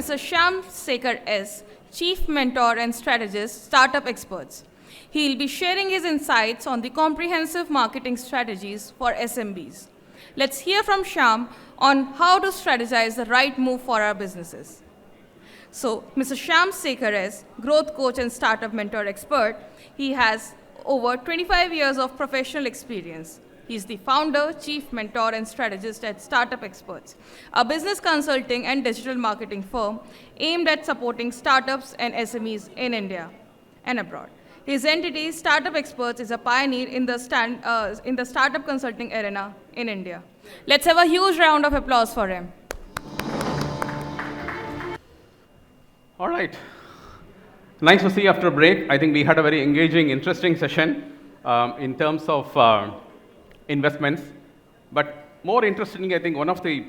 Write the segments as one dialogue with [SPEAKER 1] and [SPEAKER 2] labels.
[SPEAKER 1] Mr. Shyam Sekar S, Chief Mentor and Strategist, Startup Xperts. He will be sharing his insights on the comprehensive marketing strategies for SMBs. Let's hear from Shyam on how to strategize the right move for our businesses. So, Mr. Shyam Sekar S, growth coach and startup mentor expert, he has over 25 years of professional experience. He's the founder, chief mentor, and strategist at Startup Xperts, a business consulting and digital marketing firm aimed at supporting startups and SMEs in India and abroad. His entity, Startup Xperts, is a pioneer in the startup consulting arena in India. Let's have a huge round of applause for him.
[SPEAKER 2] All right. Nice to see you after a break. I think we had a very engaging, interesting session in terms of investments. But more interestingly, I think one of the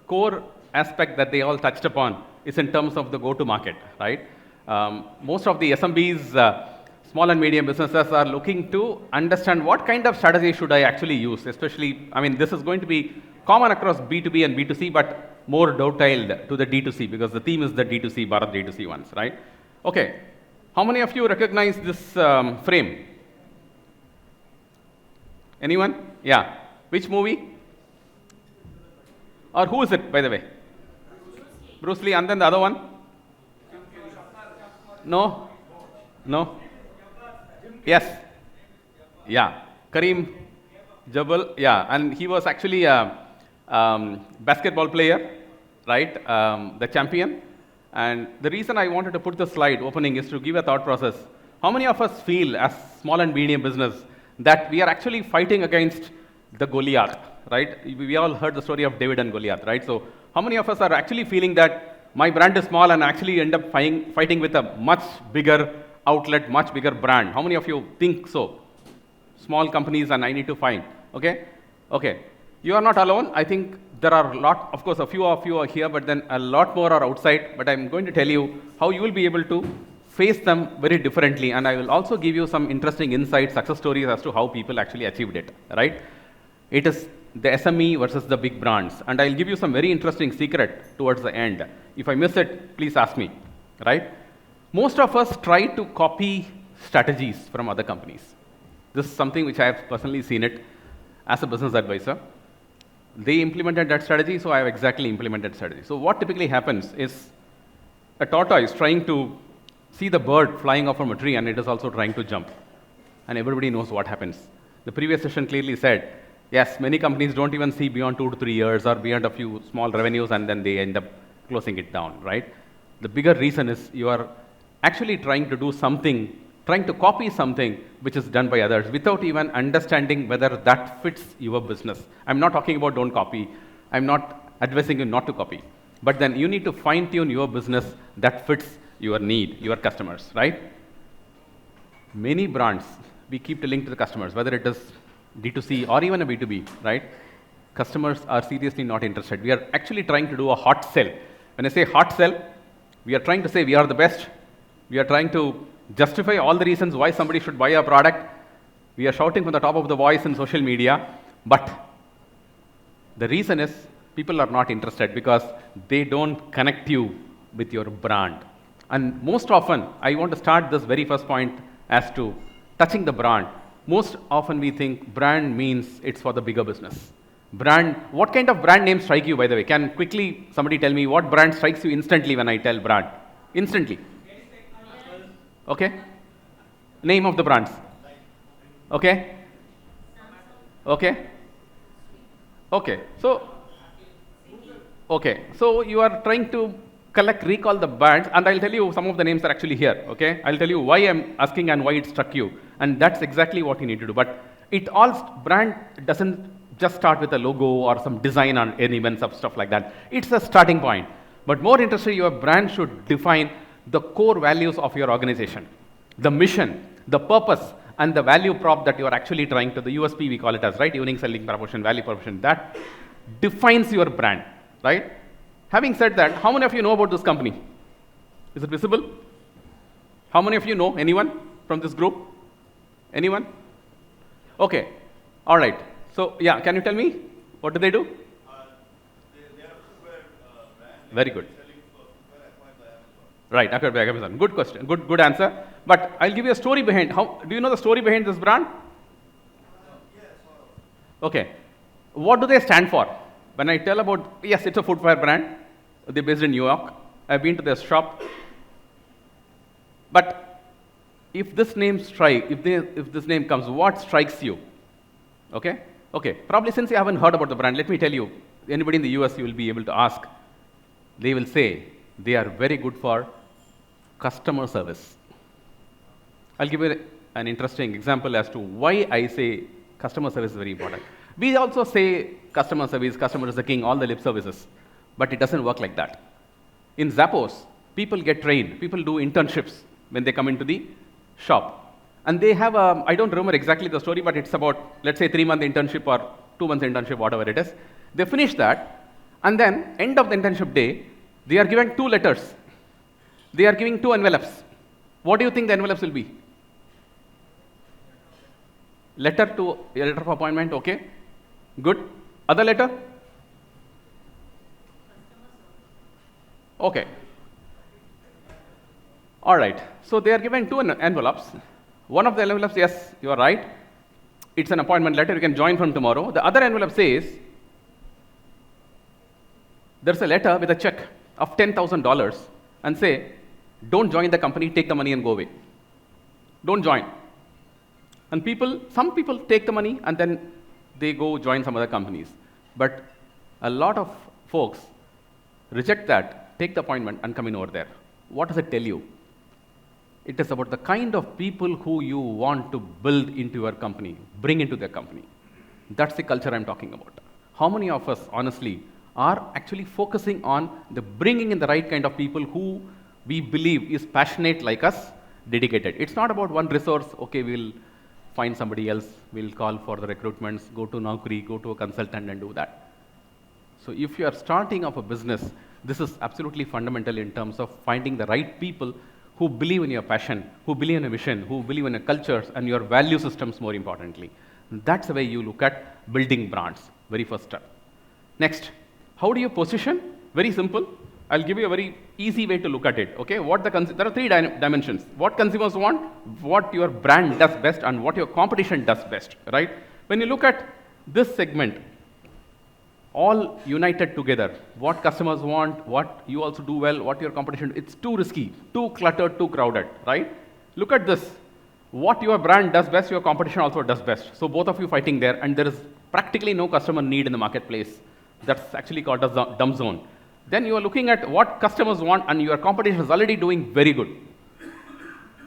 [SPEAKER 2] core aspects that they all touched upon is in terms of the go-to-market, right? Most of the SMBs, small and medium businesses, are looking to understand what kind of strategy should I actually use, especially, I mean, this is going to be common across B2B and B2C, but more dovetailed to the D2C, because the theme is the D2C, Bharat DtoC ones, right? Okay. How many of you recognize this frame? Anyone? Yeah. Which movie? Or who is it, by the way? Bruce Lee, and then the other one? No? No? Yes. Yeah. Kareem Jabal. Yeah. And he was actually a basketball player, right? The champion. And the reason I wanted to put the slide opening is to give a thought process. How many of us feel, as small and medium business, that we are actually fighting against the Goliath, right? We all heard the story of David and Goliath, right? So how many of us are actually feeling that my brand is small and actually end up fighting with a much bigger outlet, much bigger brand? How many of you think so? Small companies and I need to find, okay? Okay. You are not alone. I think there are a lot, of course, a few of you are here, but then a lot more are outside. But I'm going to tell you how you will be able to face them very differently. And I will also give you some interesting insights, success stories as to how people actually achieved it, right? It is the SME versus the big brands. And I'll give you some very interesting secret towards the end. If I miss it, please ask me, right? Most of us try to copy strategies from other companies. This is something which I have personally seen it as a business advisor. They implemented that strategy, so I have exactly implemented strategy. So what typically happens is a tortoise trying to see the bird flying off from a tree, and it is also trying to jump. And everybody knows what happens. The previous session clearly said, yes, many companies don't even see beyond 2 to 3 years or beyond a few small revenues, and then they end up closing it down, right? The bigger reason is you are actually trying to do something, trying to copy something which is done by others without even understanding whether that fits your business. I'm not talking about don't copy. I'm not advising you not to copy. But then you need to fine-tune your business that fits your need, your customers, right? Many brands, we keep telling to the customers, whether it is D2C or even a B2B, right? Customers are seriously not interested. We are actually trying to do a hot sell. When I say hot sell, we are trying to say we are the best. We are trying to justify all the reasons why somebody should buy our product. We are shouting from the top of the voice in social media, but the reason is people are not interested because they don't connect you with your brand. And most often, I want to start this very first point as to touching the brand. Most often we think brand means it's for the bigger business. Brand, what kind of brand name strike you, by the way? Can quickly somebody tell me what brand strikes you instantly when I tell brand? Instantly. Okay. Name of the brands. Okay. Okay. Okay. So you are trying to recall the brands, and I'll tell you some of the names are actually here. Okay. I'll tell you why I'm asking and why it struck you, and that's exactly what you need to do. But it all brand doesn't just start with a logo or some design on elements of stuff like that. It's a starting point. But more interesting, your brand should define the core values of your organization, the mission, the purpose, and the value prop that you are actually trying to, the USP we call it as, right? Unique selling proposition, value proposition, that defines your brand, right? Having said that, how many of you know about this company? Is it visible? How many of you know? Anyone from this group? Anyone? Okay, all right. So, yeah, can you tell me, what do they do?
[SPEAKER 3] They are a footwear brand.
[SPEAKER 2] Very good.
[SPEAKER 3] Selling footwear
[SPEAKER 2] Right, acquired by Amazon. Good question, good answer. But I'll give you a story behind. How do you know the story behind this brand? Okay, what do they stand for? When I tell about, yes, it's a footwear brand. They're based in New York. I've been to their shop. But if this name if this name comes, what strikes you? Okay, okay. Probably since you haven't heard about the brand, let me tell you. Anybody in the US, you will be able to ask. They will say they are very good for customer service. I'll give you an interesting example as to why I say customer service is very important. We also say customer service, customer is the king, all the lip services, but it doesn't work like that. In Zappos, people get trained, people do internships when they come into the shop. And they have a, I don't remember exactly the story, but it's about, let's say, 3-month internship or 2 months internship, whatever it is. They finish that, and then, end of the internship day, they are given 2 letters. They are giving 2 envelopes. What do you think the envelopes will be? Letter of appointment, okay. Good. Other letter? Okay. All right. So they are given 2 envelopes. One of the envelopes, yes, you are right. It's an appointment letter. You can join from tomorrow. The other envelope says, there's a letter with a check of $10,000 and say, don't join the company, take the money and go away. Don't join. And some people take the money and then they go join some other companies. But a lot of folks reject that, take the appointment and come in over there. What does it tell you? It is about the kind of people who you want to build into your company, bring into their company. That's the culture I'm talking about. How many of us, honestly, are actually focusing on the bringing in the right kind of people who we believe is passionate like us, dedicated. It's not about one resource, okay, we'll find somebody else, we'll call for the recruitments, go to Naukri, go to a consultant and do that. So if you are starting off a business, this is absolutely fundamental in terms of finding the right people who believe in your passion, who believe in your mission, who believe in your cultures and your value systems more importantly. That's the way you look at building brands, very first step. Next, how do you position? Very simple. I'll give you a very easy way to look at it. Okay, there are 3 dimensions. What consumers want, what your brand does best, and what your competition does best. Right? When you look at this segment, all united together, what customers want, what you also do well, what your competition, it's too risky, too cluttered, too crowded. Right? Look at this. What your brand does best, your competition also does best. So both of you fighting there, and there is practically no customer need in the marketplace. That's actually called a dumb zone. Then you are looking at what customers want, and your competition is already doing very good.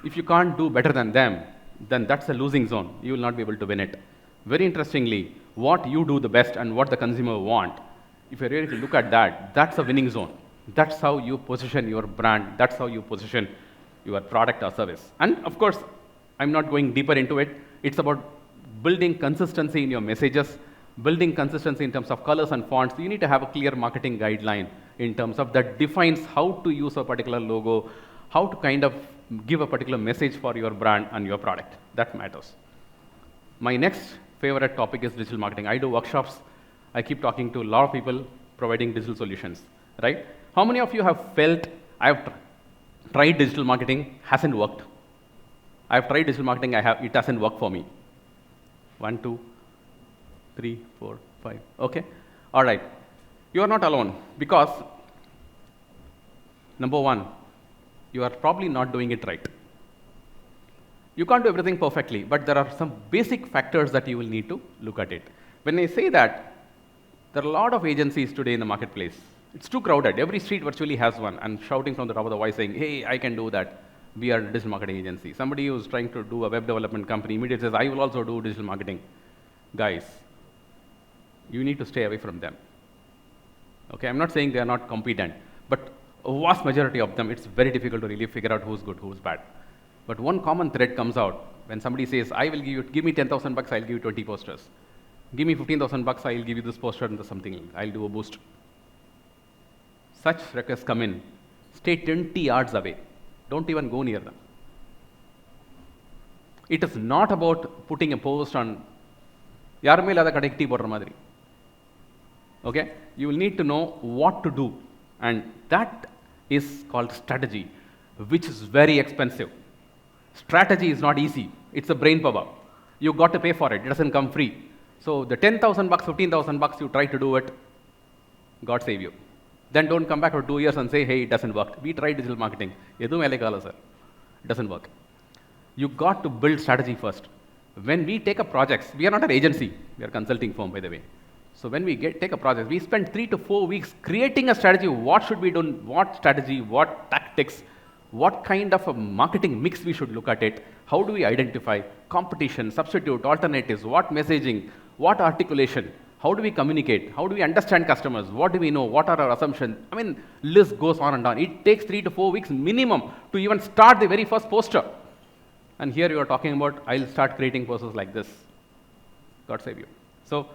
[SPEAKER 2] If you can't do better than them, then that's a losing zone. You will not be able to win it. Very interestingly, what you do the best and what the consumer want, if you really look at that, that's a winning zone. That's how you position your brand. That's how you position your product or service. And of course, I'm not going deeper into it. It's about building consistency in your messages, building consistency in terms of colors and fonts. You need to have a clear marketing guideline in terms of that defines how to use a particular logo, how to kind of give a particular message for your brand and your product. That matters. My next favorite topic is digital marketing. I do workshops. I keep talking to a lot of people providing digital solutions, right? How many of you have felt, I've tried digital marketing, hasn't worked? I've tried digital marketing, it hasn't worked for me. 1, 2, 3, 4, 5. Okay? All right. You are not alone because, number 1, you are probably not doing it right. You can't do everything perfectly, but there are some basic factors that you will need to look at it. When I say that, there are a lot of agencies today in the marketplace. It's too crowded. Every street virtually has one and shouting from the top of the voice saying, hey, I can do that. We are a digital marketing agency. Somebody who's trying to do a web development company immediately says, I will also do digital marketing. Guys, you need to stay away from them. Okay, I'm not saying they are not competent, but a vast majority of them, it's very difficult to really figure out who's good, who's bad. But one common thread comes out when somebody says, I will give me 10,000 bucks, I'll give you 20 posters. Give me 15,000 bucks, I'll give you this poster and something, I'll do a boost. Such requests come in, stay 20 yards away. Don't even go near them. It is not about putting a post on yarume illada kadai tea podra madri. Okay? You will need to know what to do, and that is called strategy. which is very expensive. Strategy is not easy. It's a brain power. You got to pay for it. It doesn't come free. So the 10,000 bucks, 15,000 bucks, you try to do it, God save you. Then don't come back for 2 years and say, hey, it doesn't work. We tried digital marketing. It doesn't work. You got to build strategy first. When we take up projects, we are not an agency. We are a consulting firm, by the way. So when we take a project, we spend 3 to 4 weeks creating a strategy. What should we do? What strategy? What tactics? What kind of a marketing mix we should look at it? How do we identify competition, substitute, alternatives? What messaging? What articulation? How do we communicate? How do we understand customers? What do we know? What are our assumptions? I mean, list goes on and on. It takes 3 to 4 weeks minimum to even start the very first poster. And here you are talking about, I'll start creating posters like this. God save you. So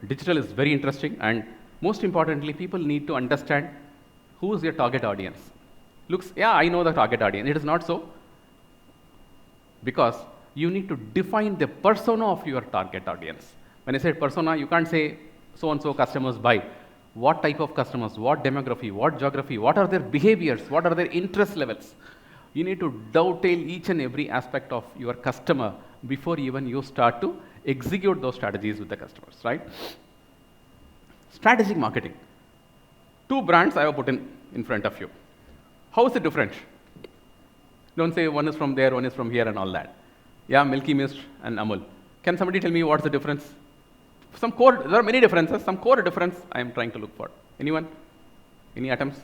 [SPEAKER 2] digital is very interesting, and most importantly, people need to understand who is your target audience. Looks, yeah, I know the target audience. It is not so, because you need to define the persona of your target audience. When I say persona, you can't say so-and-so customers buy. What type of customers, what demography, what geography, what are their behaviors, what are their interest levels? You need to dovetail each and every aspect of your customer before even you start to execute those strategies with the customers, right? Strategic marketing. 2 brands I have put in front of you. How is it different? Don't say one is from there, one is from here and all that. Yeah, Milky Mist and Amul. Can somebody tell me what's the difference? There are many differences. Some core difference I am trying to look for. Anyone? Any atoms?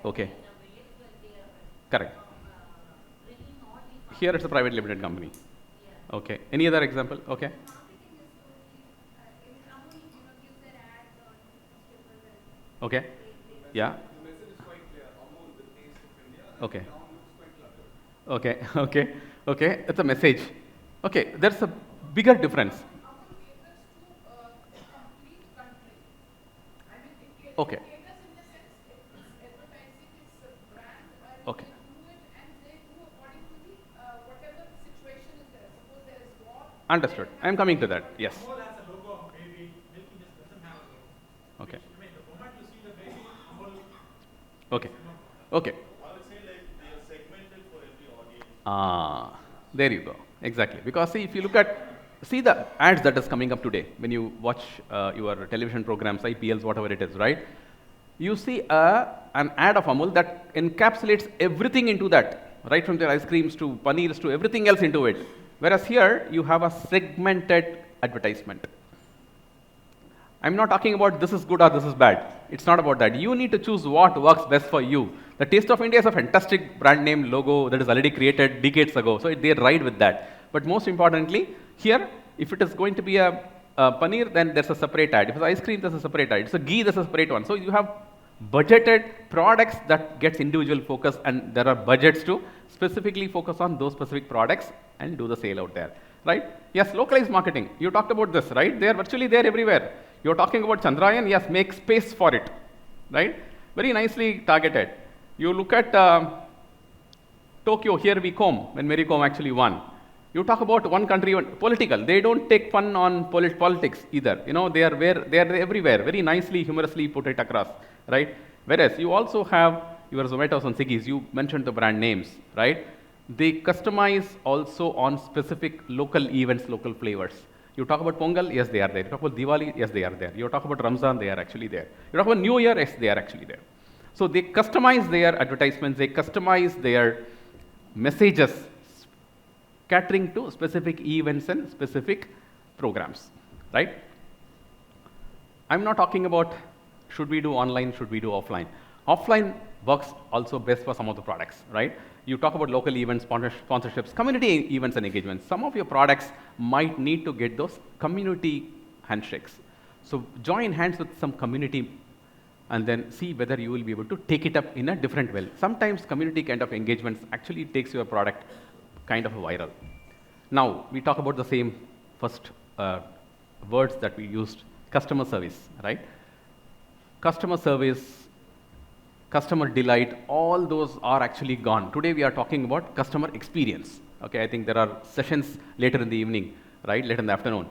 [SPEAKER 2] Okay. Correct. Here it's a private limited company. Okay. Any other example? Okay. Okay. Yeah. Okay. Okay. Okay. Okay. It's a message. Okay. There's a bigger difference. Okay. Okay. Understood. I am coming to that. Yes. Okay. Okay. Okay. There you go. Exactly. Because see, if you look at, see the ads that is coming up today when you watch your television programs, IPLs, whatever it is, right? You see an ad of Amul that encapsulates everything into that, right from their ice creams to paneers to everything else into it. Whereas here, you have a segmented advertisement. I'm not talking about this is good or this is bad. It's not about that. You need to choose what works best for you. The Taste of India is a fantastic brand name logo that is already created decades ago, so they ride with that. But most importantly, here, if it is going to be a paneer, then there's a separate ad. If it's ice cream, there's a separate ad. If it's a ghee, there's a separate one. So you have budgeted products that gets individual focus, and there are budgets to specifically focus on those specific products and do the sale out there, right? Yes, localized marketing. You talked about this, right? They are virtually there everywhere. You're talking about Chandrayaan, yes, make space for it, right? Very nicely targeted. You look at Tokyo, here we come, when Mary Kom actually won. You talk about one country, political. They don't take fun on politics either. You know, they are everywhere. Very nicely, humorously put it across, right? Whereas you also have your Zomatos and Swiggies. You mentioned the brand names, right? They customize also on specific local events, local flavors. You talk about Pongal, yes, they are there. You talk about Diwali, yes, they are there. You talk about Ramzan, they are actually there. You talk about New Year, yes, they are actually there. So they customize their advertisements, they customize their messages, catering to specific events and specific programs, right? I'm not talking about should we do online, should we do offline. Offline works also best for some of the products, right? You talk about local events, sponsorships, community events and engagements. Some of your products might need to get those community handshakes. So join hands with some community and then see whether you will be able to take it up in a different way. Sometimes community kind of engagements actually takes your product kind of viral. Now, we talk about the same first words that we used, customer service, right? Customer service, customer delight, all those are actually gone. Today we are talking about customer experience. Okay, I think there are sessions later in the evening, right, later in the afternoon.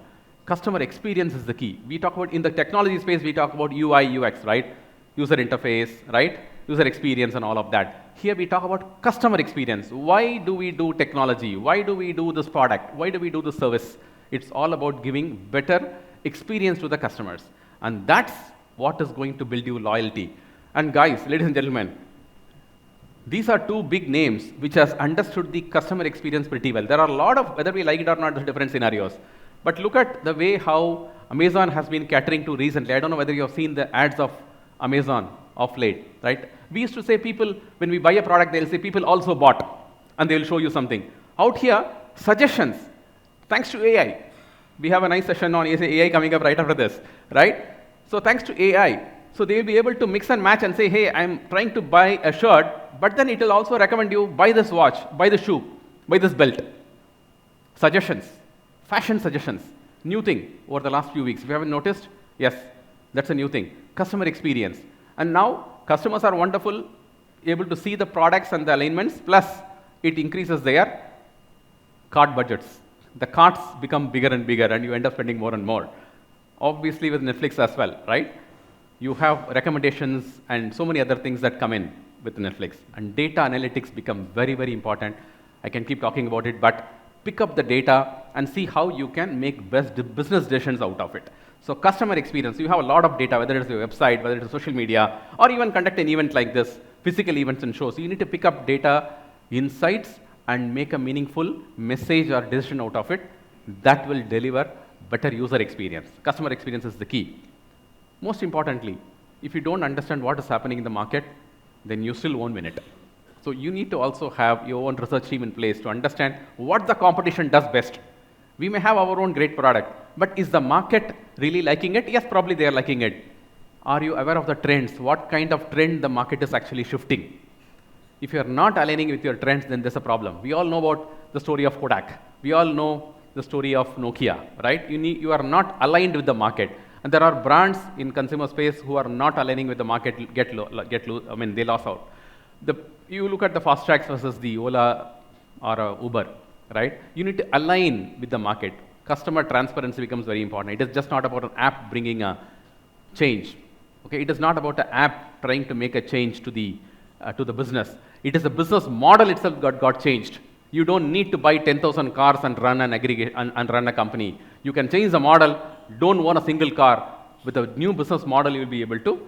[SPEAKER 2] Customer experience is the key. We talk about, in the technology space, we talk about UI, UX, right? user interface, right? User experience and all of that. Here we talk about customer experience. Why do we do technology? Why do we do this product? Why do we do this service? It's all about giving better experience to the customers. And that's what is going to build you loyalty. And guys, ladies and gentlemen, these are two big names which has understood the customer experience pretty well. There are a lot of, whether we like it or not, there's different scenarios. But look at the way how Amazon has been catering to recently. I don't know whether you have seen the ads of Amazon of late, right? We used to say people, when we buy a product, they'll say people also bought, and they'll show you something. Out here, suggestions, thanks to AI. We have a nice session on AI coming up right after this, right? So thanks to AI, so they will be able to mix and match and say, hey, I'm trying to buy a shirt, but then it will also recommend you buy this watch, buy the shoe, buy this belt. Suggestions, fashion suggestions, new thing over the last few weeks. If you haven't noticed, yes, that's a new thing. Customer experience. And now customers are wonderful, able to see the products and the alignments, plus it increases their cart budgets. The carts become bigger and bigger, and you end up spending more and more. Obviously with Netflix as well, right? You have recommendations and so many other things that come in with Netflix. And data analytics become very, very important. I can keep talking about it, but pick up the data and see how you can make best business decisions out of it. So customer experience, you have a lot of data, whether it's your website, whether it's social media, or even conduct an event like this, physical events and shows. So you need to pick up data, insights, and make a meaningful message or decision out of it that will deliver better user experience. Customer experience is the key. Most importantly, if you don't understand what is happening in the market, then you still won't win it. So you need to also have your own research team in place to understand what the competition does best. We may have our own great product, but is the market really liking it? Yes, probably they are liking it. Are you aware of the trends? What kind of trend the market is actually shifting? If you are not aligning with your trends, then there's a problem. We all know about the story of Kodak. We all know the story of Nokia, right? You are not aligned with the market. And there are brands in consumer space who are not aligning with the market, they lost out. You look at the fast tracks versus the Ola or Uber, right? You need to align with the market. Customer transparency becomes very important. It is just not about an app bringing a change. Okay, it is not about an app trying to make a change to the business. It is the business model itself got changed. You don't need to buy 10,000 cars and run an aggregate and run a company. You can change the model. Don't own a single car. With a new business model, you will be able to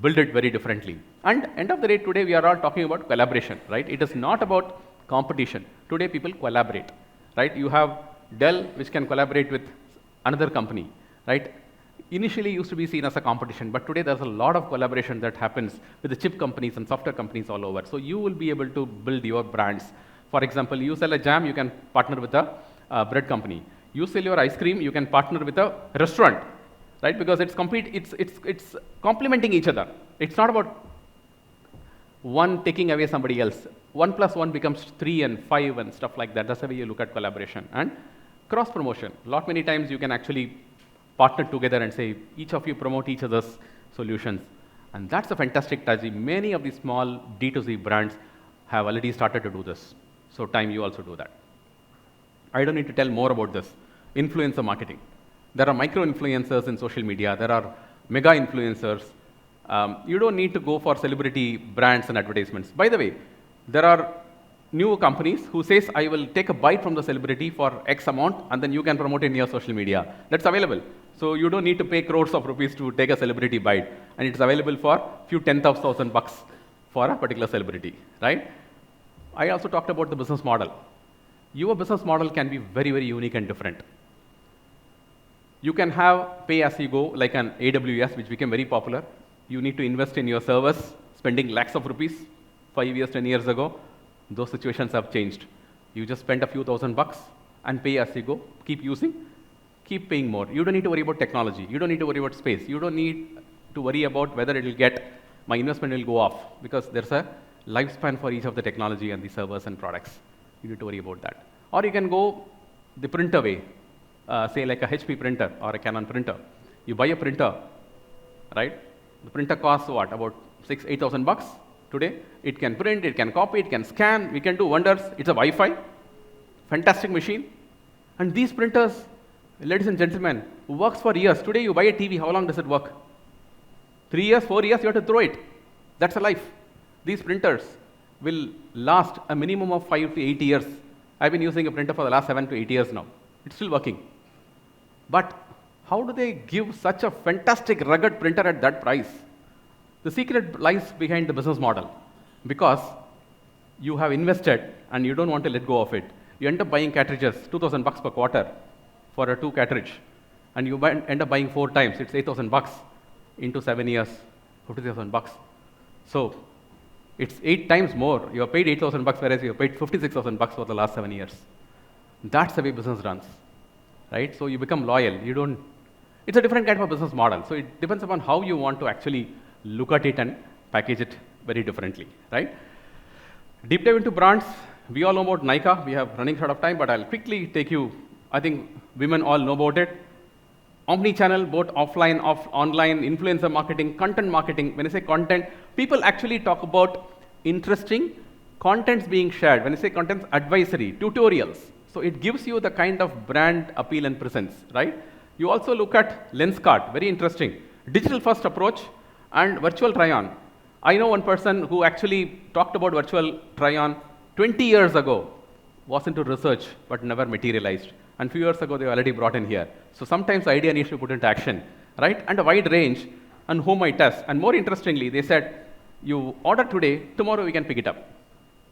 [SPEAKER 2] build it very differently. And end of the day, today we are all talking about collaboration, right? It is not about competition. Today people collaborate, right? You have Dell, which can collaborate with another company, right? Initially used to be seen as a competition, but today there's a lot of collaboration that happens with the chip companies and software companies all over. So you will be able to build your brands. For example, you sell a jam, you can partner with a bread company. You sell your ice cream, you can partner with a restaurant, right? Because it's complementing each other. It's not about one taking away somebody else. 1 + 1 becomes 3 and 5 and stuff like that. That's the way you look at collaboration. And cross promotion. Many times you can actually partner together and say, each of you promote each other's solutions. And that's a fantastic strategy. Many of the small D2C brands have already started to do this. So time you also do that. I don't need to tell more about this. Influencer marketing. There are micro-influencers in social media. There are mega influencers. You don't need to go for celebrity brands and advertisements. By the way, there are new companies who says, I will take a bite from the celebrity for X amount, and then you can promote it in your social media. That's available. So you don't need to pay crores of rupees to take a celebrity bite. And it's available for few $10,000 for a particular celebrity, right? I also talked about the business model. Your business model can be very, very unique and different. You can have pay as you go, like an AWS, which became very popular. You need to invest in your servers, spending lakhs of rupees 5 years, 10 years ago. Those situations have changed. You just spend a few $1,000 and pay as you go, keep using, keep paying more. You don't need to worry about technology. You don't need to worry about space. You don't need to worry about whether it will my investment will go off, because there's a lifespan for each of the technology and the servers and products. You need to worry about that. Or you can go the printer way, say like a HP printer or a Canon printer. You buy a printer, right? The printer costs what? About $8,000 today. It can print, it can copy, it can scan, we can do wonders. It's a Wi-Fi, fantastic machine. And these printers, ladies and gentlemen, works for years. Today you buy a TV, how long does it work? 3 years, 4 years, you have to throw it. That's a life. These printers will last a minimum of 5 to 8 years. I've been using a printer for the last 7 to 8 years now. It's still working. But how do they give such a fantastic, rugged printer at that price? The secret lies behind the business model. Because you have invested and you don't want to let go of it. You end up buying cartridges, $2,000 per quarter for a 2 cartridge. And you end up buying 4 times. It's $8,000 into 7 years, $50,000. So it's 8 times more. You have paid $8,000, whereas you have paid $56,000 for the last 7 years. That's the way business runs, right? So you become loyal. You don't. It's a different kind of a business model. So it depends upon how you want to actually look at it and package it very differently, right? Deep dive into brands. We all know about Nykaa. We have running short of time, but I'll quickly take you. I think women all know about it. Omni-channel, both offline, online, influencer marketing, content marketing. When I say content, people actually talk about interesting contents being shared. When I say contents, advisory, tutorials. So it gives you the kind of brand appeal and presence, right? You also look at Lenskart, very interesting. Digital first approach and virtual try-on. I know one person who actually talked about virtual try-on 20 years ago, was into research, but never materialized. And few years ago, they already brought in here. So sometimes the idea needs to be put into action, right? And a wide range, and whom I test. And more interestingly, they said, you order today, tomorrow we can pick it up.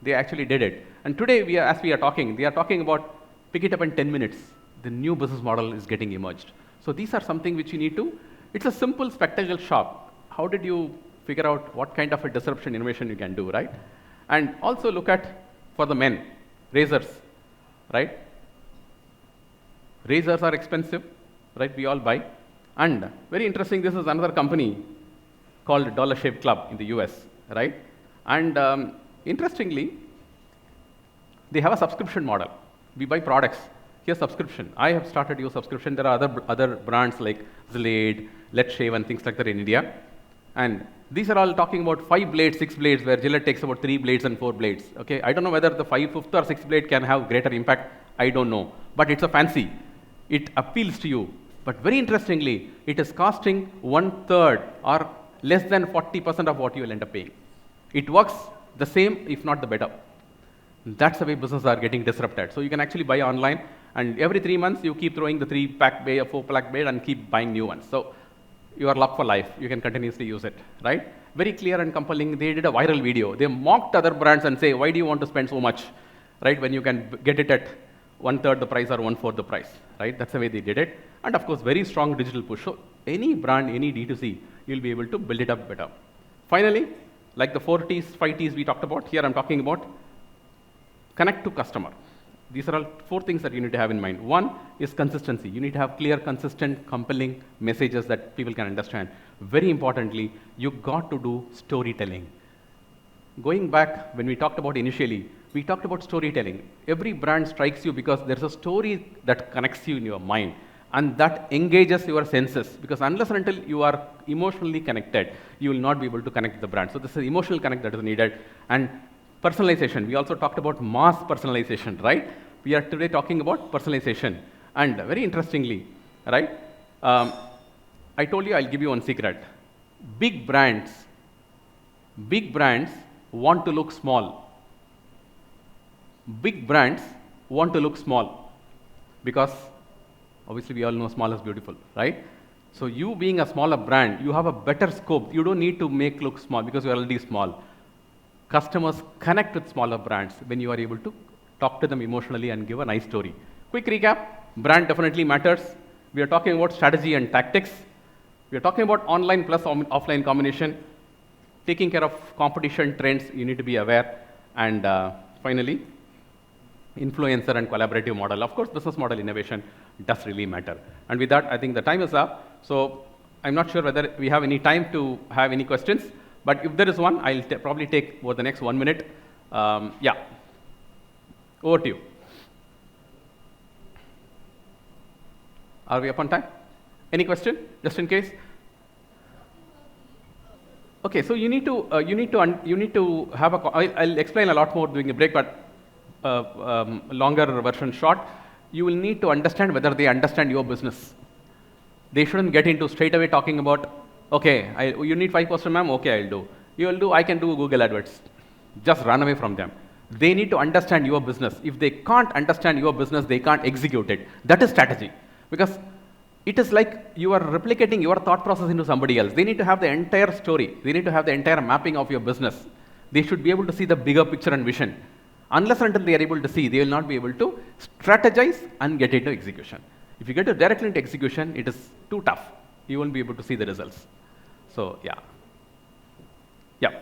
[SPEAKER 2] They actually did it. And today, as we are talking, they are talking about pick it up in 10 minutes. The new business model is getting emerged. So these are something which you need to, it's a simple spectacle shop. How did you figure out what kind of a disruption innovation you can do, right? And also look at, for the men, razors, right? Razors are expensive, right? We all buy. And very interesting, this is another company called Dollar Shave Club in the US, right? And interestingly, they have a subscription model. We buy products. Here's subscription. I have started your subscription. There are other brands like Zlade, Let's Shave, and things like that in India. And these are all talking about 5 blades, 6 blades, where Gillette takes about 3 blades and 4 blades. Okay, I don't know whether the 5th or 6th blade can have greater impact. I don't know. But it's a fancy. It appeals to you. But very interestingly, it is costing 1/3 or less than 40% of what you will end up paying. It works the same, if not the better. That's the way businesses are getting disrupted. So you can actually buy online, and every 3 months you keep throwing the 3-pack bay or 4-pack bay and keep buying new ones. So you are locked for life. You can continuously use it, right? Very clear and compelling. They did a viral video. They mocked other brands and say, why do you want to spend so much, right? When you can get it at 1/3 the price or 1/4 the price, right? That's the way they did it. And of course, very strong digital push. So any brand, any D2C, you'll be able to build it up better. Finally, like the 4 T's, 5 T's we talked about, here I'm talking about connect to customer. These are all 4 things that you need to have in mind. One is consistency. You need to have clear, consistent, compelling messages that people can understand. Very importantly, you got to do storytelling. Going back, when we talked about initially, we talked about storytelling. Every brand strikes you because there's a story that connects you in your mind, and that engages your senses, because unless and until you are emotionally connected, you will not be able to connect the brand. So this is emotional connect that is needed. And personalization. We also talked about mass personalization, right? We are today talking about personalization. And very interestingly, right? I told you I'll give you one secret. Big brands want to look small. Big brands want to look small because obviously we all know small is beautiful, right? So you being a smaller brand, you have a better scope. You don't need to make look small because you're already small. Customers connect with smaller brands when you are able to talk to them emotionally and give a nice story. Quick recap, brand definitely matters. We are talking about strategy and tactics. We are talking about online plus offline combination. Taking care of competition trends, you need to be aware. And finally, influencer and collaborative model. Of course, business model innovation does really matter. And with that, I think the time is up. So I'm not sure whether we have any time to have any questions. But if there is one, I'll probably take over the next 1 minute. Yeah, over to you. Are we up on time? Any question, just in case? Okay, so you need to have a. I'll explain a lot more during the break, but longer version short. You will need to understand whether they understand your business. They shouldn't get into straight away talking about Okay, you need 5%, ma'am? Okay, I'll do. You will do, I can do Google AdWords. Just run away from them. They need to understand your business. If they can't understand your business, they can't execute it. That is strategy. Because it is like you are replicating your thought process into somebody else. They need to have the entire story. They need to have the entire mapping of your business. They should be able to see the bigger picture and vision. Unless until they are able to see, they will not be able to strategize and get into execution. If you get directly into execution, it is too tough. You won't be able to see the results. So, yeah. Yeah.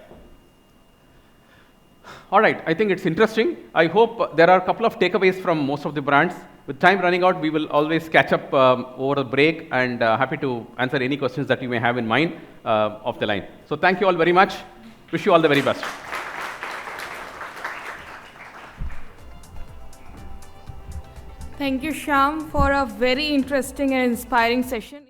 [SPEAKER 2] All right, I think it's interesting. I hope there are a couple of takeaways from most of the brands. With time running out, we will always catch up over the break, and happy to answer any questions that you may have in mind off the line. So thank you all very much. Wish you all the very best.
[SPEAKER 1] Thank you, Shyam, for a very interesting and inspiring session.